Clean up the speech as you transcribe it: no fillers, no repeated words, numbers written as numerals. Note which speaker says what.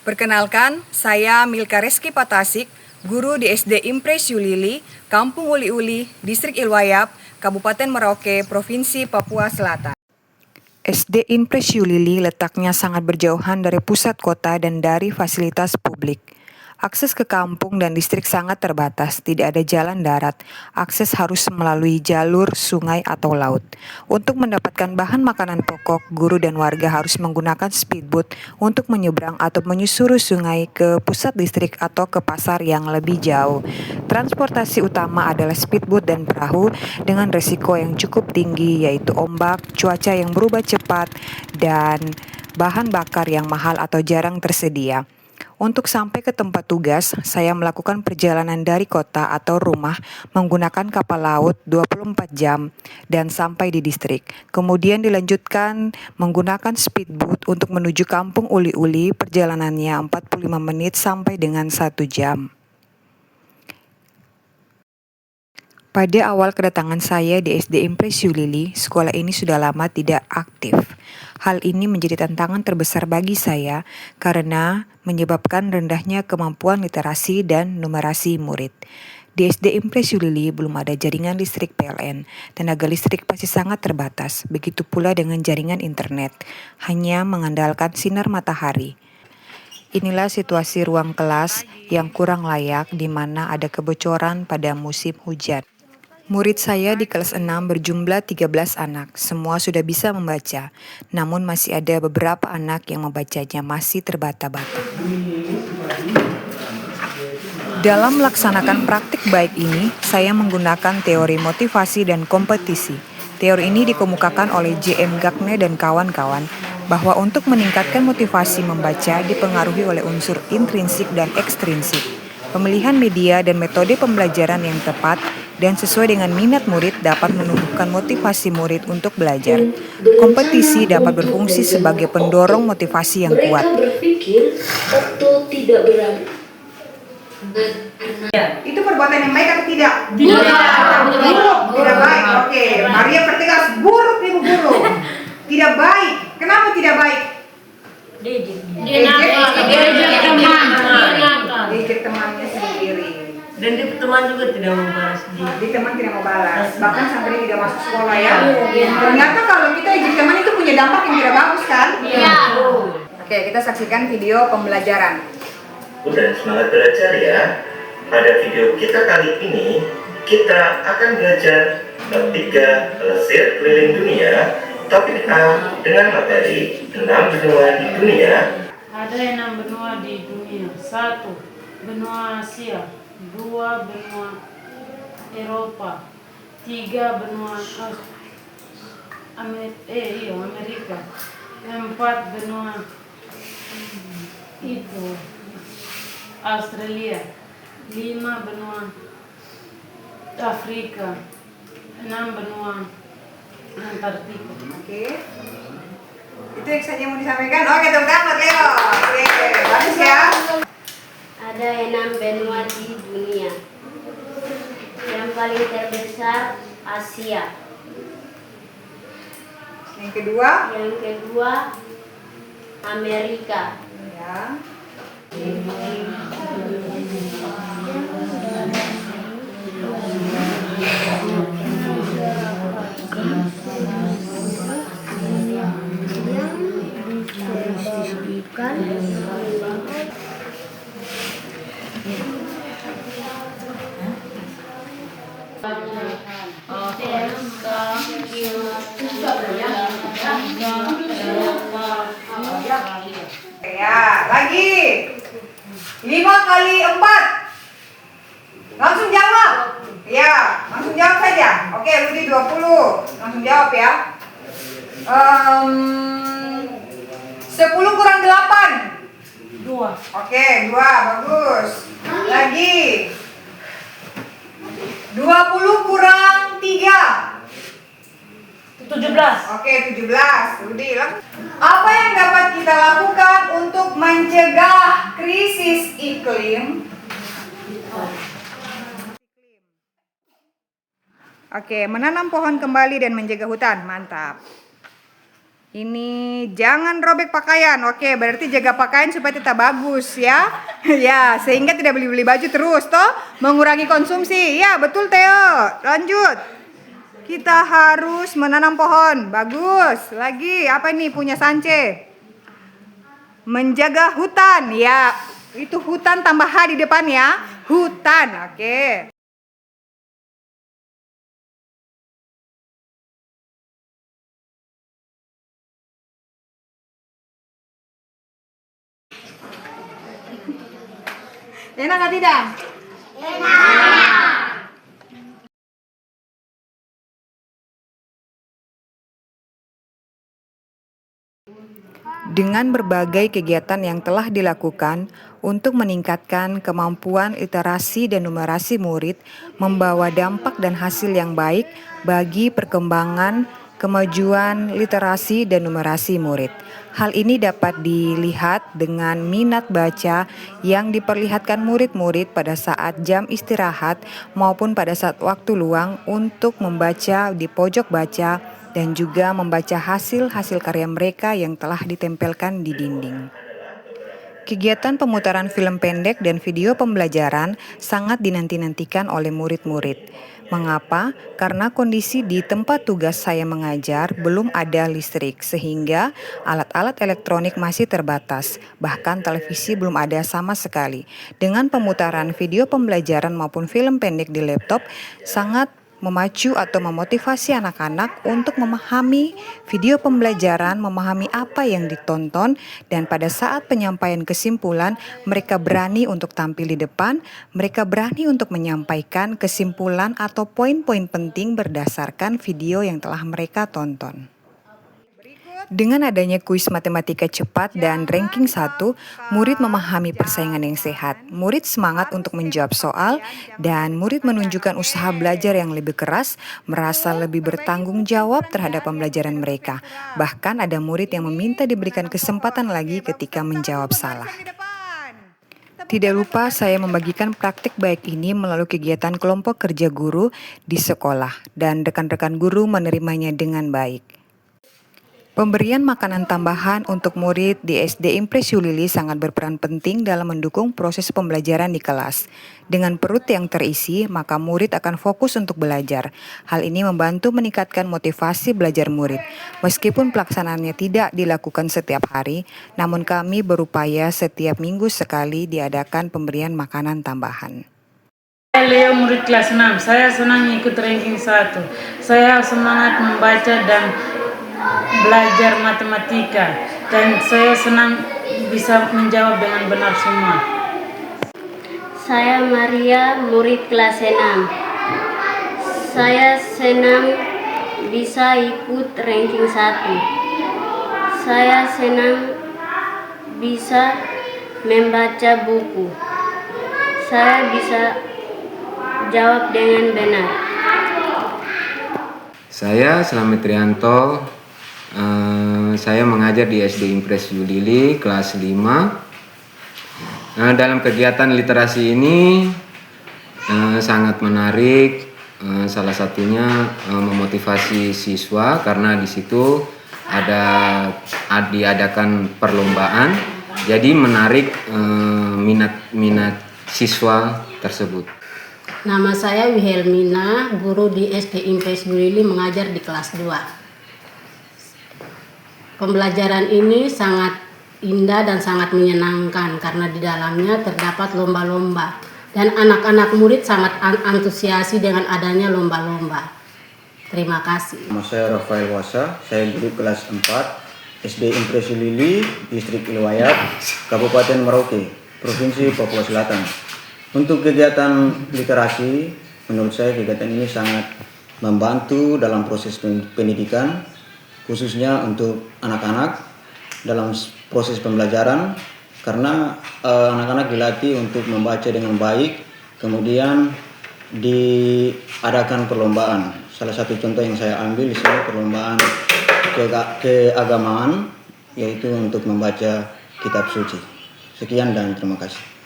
Speaker 1: Perkenalkan, saya Milka Reski Patasik, guru di SD Impres Yulili, Kampung Uli-Uli, Distrik Ilwayap, Kabupaten Merauke, Provinsi Papua Selatan. SD Impres Yulili letaknya sangat berjauhan dari pusat kota dan dari fasilitas publik. Akses ke kampung dan distrik sangat terbatas, tidak ada jalan darat. Akses harus melalui jalur, sungai, atau laut. Untuk mendapatkan bahan makanan pokok, guru dan warga harus menggunakan speedboat untuk menyeberang atau menyusuri sungai ke pusat distrik atau ke pasar yang lebih jauh. Transportasi utama adalah speedboat dan perahu dengan resiko yang cukup tinggi, yaitu ombak, cuaca yang berubah cepat, dan bahan bakar yang mahal atau jarang tersedia. Untuk sampai ke tempat tugas, saya melakukan perjalanan dari kota atau rumah menggunakan kapal laut 24 jam dan sampai di distrik. Kemudian dilanjutkan menggunakan speedboat untuk menuju kampung Uli-Uli, perjalanannya 45 menit sampai dengan 1 jam. Pada awal kedatangan saya di SD Impres Yulili, sekolah ini sudah lama tidak aktif. Hal ini menjadi tantangan terbesar bagi saya karena menyebabkan rendahnya kemampuan literasi dan numerasi murid. Di SD Impres Yulili belum ada jaringan listrik PLN, tenaga listrik pasti sangat terbatas, begitu pula dengan jaringan internet, hanya mengandalkan sinar matahari. Inilah situasi ruang kelas yang kurang layak di mana ada kebocoran pada musim hujan. Murid saya di kelas 6 berjumlah 13 anak, semua sudah bisa membaca, namun masih ada beberapa anak yang membacanya masih terbata-bata. Dalam melaksanakan praktik baik ini, saya menggunakan teori motivasi dan kompetisi. Teori ini dikemukakan oleh J.M. Gagne dan kawan-kawan, bahwa untuk meningkatkan motivasi membaca dipengaruhi oleh unsur intrinsik dan ekstrinsik. Pemilihan media dan metode pembelajaran yang tepat dan sesuai dengan minat murid dapat menumbuhkan motivasi murid untuk belajar. Kompetisi dapat berfungsi sebagai pendorong motivasi yang kuat.
Speaker 2: Mereka berpikir atau tidak berani.
Speaker 3: Itu perbuatan yang baik atau tidak?
Speaker 2: Buruk.
Speaker 3: Tidak baik. Oke, Maria pertegas buruk ibu guru. Tidak baik. Kenapa tidak baik? Diejek temannya sendiri.
Speaker 4: Dan di teman juga tidak mau balas dia.
Speaker 3: Di teman tidak mau balas. Bahkan sampai dia tidak masuk sekolah ya. Ternyata kalau kita ejek teman itu punya dampak yang tidak bagus kan?
Speaker 2: Iya.
Speaker 3: Oke, kita saksikan video pembelajaran.
Speaker 5: Udah semangat belajar ya. Pada video kita kali ini kita akan belajar bab 3 Plesir Keliling Dunia, topik A dengan materi 6 benua di dunia.
Speaker 6: Ada 6 benua di dunia. 1. Benua Asia, 2. benua Eropa, 3. benua Amerika, 4. benua Australia, 5. benua Afrika, 6. benua Antartika.
Speaker 3: Oke. Itu yang saja mau disampaikan. Oke, tepuk tangan buat Leo. Oke, bagus ya.
Speaker 2: Ada 6 benua di dunia. Yang paling terbesar Asia.
Speaker 3: Yang kedua,
Speaker 2: Amerika.
Speaker 3: ya. Ya, lagi. 5 kali 4. Langsung jawab. Ya, langsung jawab saja. Oke, Ludi 20. Langsung jawab ya. 10 kurang 8.
Speaker 6: 2.
Speaker 3: Oke, 2. Bagus. Lagi. 20 kurang 3.
Speaker 6: 17.
Speaker 3: Oke, 17. Ludi, apa yang dapat kita lakukan untuk mencegah krisis iklim? Oke, menanam pohon kembali dan menjaga hutan. Mantap. Ini jangan robek pakaian. Oke, berarti jaga pakaian supaya tetap bagus ya. Ya, sehingga tidak beli-beli baju terus toh, mengurangi konsumsi. Ya, betul Theo. Lanjut. Kita harus menanam pohon. Bagus. Lagi apa ini punya Sance? Menjaga hutan. Ya, itu hutan tambah H di depan ya. Hutan. Oke. Enak atau tidak?
Speaker 1: Dengan berbagai kegiatan yang telah dilakukan untuk meningkatkan kemampuan literasi dan numerasi murid, membawa dampak dan hasil yang baik bagi perkembangan kemajuan literasi dan numerasi murid. Hal ini dapat dilihat dengan minat baca yang diperlihatkan murid-murid pada saat jam istirahat maupun pada saat waktu luang untuk membaca di pojok baca dan juga membaca hasil-hasil karya mereka yang telah ditempelkan di dinding. Kegiatan pemutaran film pendek dan video pembelajaran sangat dinanti-nantikan oleh murid-murid. Mengapa? Karena kondisi di tempat tugas saya mengajar belum ada listrik, sehingga alat-alat elektronik masih terbatas, bahkan televisi belum ada sama sekali. Dengan pemutaran video pembelajaran maupun film pendek di laptop, sangat memacu atau memotivasi anak-anak untuk memahami video pembelajaran, memahami apa yang ditonton, dan pada saat penyampaian kesimpulan, mereka berani untuk tampil di depan, mereka berani untuk menyampaikan kesimpulan atau poin-poin penting berdasarkan video yang telah mereka tonton. Dengan adanya kuis matematika cepat dan ranking 1, murid memahami persaingan yang sehat. Murid semangat untuk menjawab soal dan murid menunjukkan usaha belajar yang lebih keras, merasa lebih bertanggung jawab terhadap pembelajaran mereka. Bahkan ada murid yang meminta diberikan kesempatan lagi ketika menjawab salah. Tidak lupa saya membagikan praktik baik ini melalui kegiatan kelompok kerja guru di sekolah dan rekan-rekan guru menerimanya dengan baik. Pemberian makanan tambahan untuk murid di SD Impres Yulili sangat berperan penting dalam mendukung proses pembelajaran di kelas. Dengan perut yang terisi, maka murid akan fokus untuk belajar. Hal ini membantu meningkatkan motivasi belajar murid. Meskipun pelaksanaannya tidak dilakukan setiap hari, namun kami berupaya setiap minggu sekali diadakan pemberian makanan tambahan.
Speaker 6: Leo murid kelas 6, saya senang ikut ranking 1. Saya semangat membaca dan belajar matematika dan saya senang bisa menjawab dengan benar semua.
Speaker 2: Saya Maria, murid kelas 6. Saya senang bisa ikut ranking 1. Saya senang bisa membaca buku. Saya bisa jawab dengan benar.
Speaker 7: Saya Slamet Trianto. Saya mengajar di SD Impres Yulili kelas 5. Dalam kegiatan literasi ini sangat menarik. Salah satunya memotivasi siswa karena di situ diadakan perlombaan. Jadi menarik minat siswa tersebut.
Speaker 8: Nama saya Wihelmina, guru di SD Impres Yulili mengajar di kelas 2. Pembelajaran ini sangat indah dan sangat menyenangkan karena di dalamnya terdapat lomba-lomba dan anak-anak murid sangat antusiasi dengan adanya lomba-lomba. Terima kasih.
Speaker 9: Nama saya Rafael Wasa, saya guru kelas 4 SD Impres Yulili, Distrik Ilwayap, Kabupaten Merauke, Provinsi Papua Selatan. Untuk kegiatan literasi, menurut saya kegiatan ini sangat membantu dalam proses pendidikan, khususnya untuk anak-anak dalam proses pembelajaran, karena anak-anak dilatih untuk membaca dengan baik, kemudian diadakan perlombaan. Salah satu contoh yang saya ambil di sini perlombaan keagamaan, yaitu untuk membaca kitab suci. Sekian dan terima kasih.